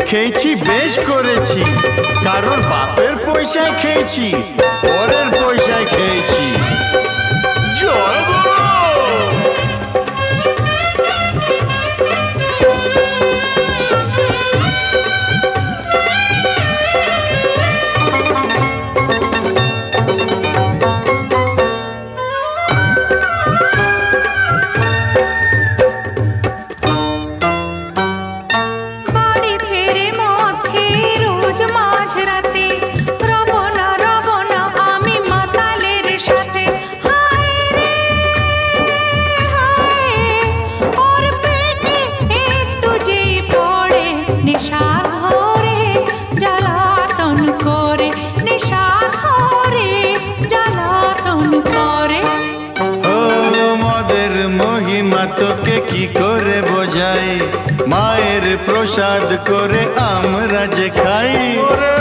খেয়েছি বেশ করেছি, কারোর বাপের পয়সায় খেয়েছি, পরের পয়সায় খেয়েছি। জয় গুরু। তোকে কি করে বোঝাই, মায়ের প্রসাদ করে আমরা যে খাই। ওরে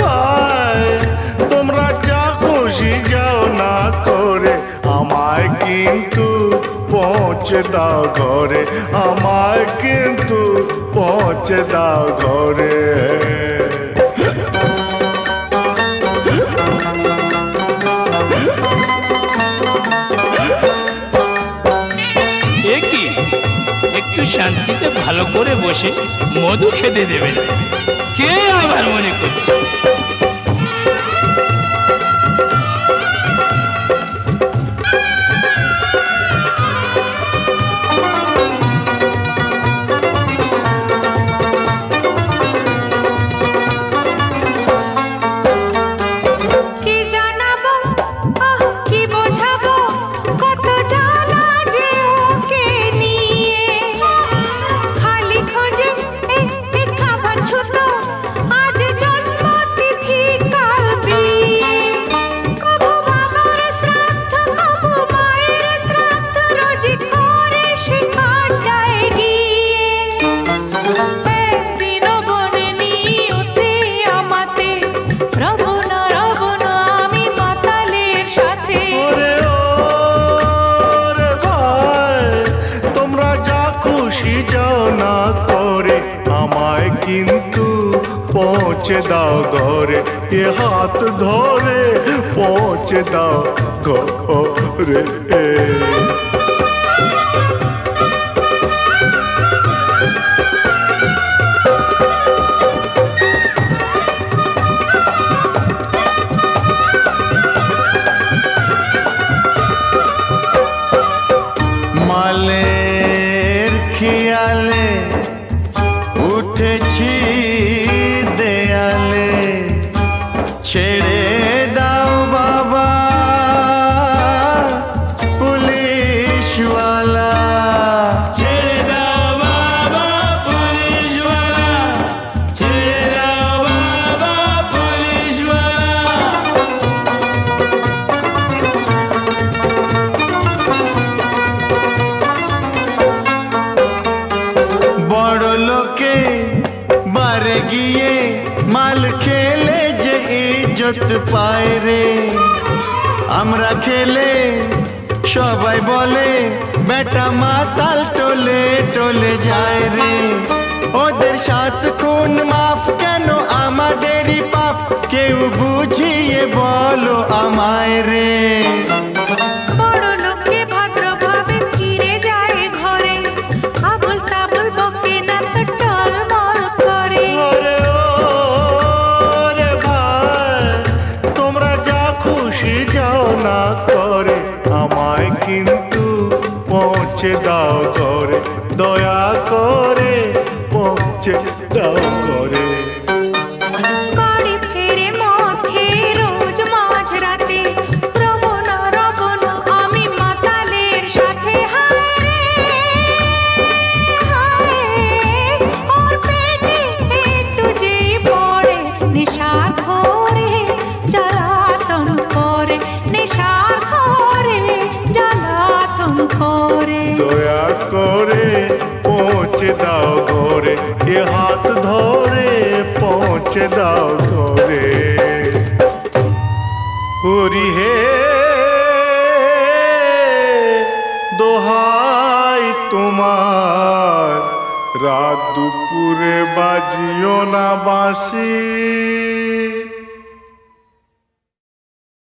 ভাই, তোমরা যা খুশি যাও না করে, আমায় কিন্তু পৌঁছে দাও ঘরে, আমায় কিন্তু পৌঁছে দাও ঘরে। একটু শান্তিতে ভালো করে বসে মধু খেতে দেবে না, কে আবার মনে করছে? পৌঁছে দাও ঘরে, এ হাত ধরে পৌঁছে দাও ঘরে। মালের খেয়ালে উঠেছি দেয়ালে, ছেড়ে দাও বাবা পুলিশওয়ালা, ছেড়ে দাও বাবা পুলিশওয়ালা, ছেড়ে দাও বাবা পুলিশওয়ালা। বড় লোকে বারে গিয়ে মাল খেলে যে ইজ্জত পায় রে, আমরা খেলে সবাই বলে বেটা মাতাল টোলে টোলে যায় রে। ওদের সাত খুন মাফ কেন আমাদেরই পাপ, কেউ বুঝিয়ে বলো আমায় রে। না করে আমায় কিন্তু পৌঁছে দাও ঘরে, দয়া করে পৌঁছে দাও ঘরে। দয়া করে পৌঁছে দাও ঘরে, এ হাত ধরে পৌঁছে দাও ঘরে। হরি হে দোহাই তোমার, রাত দুপুরে বাজিও না বাঁশি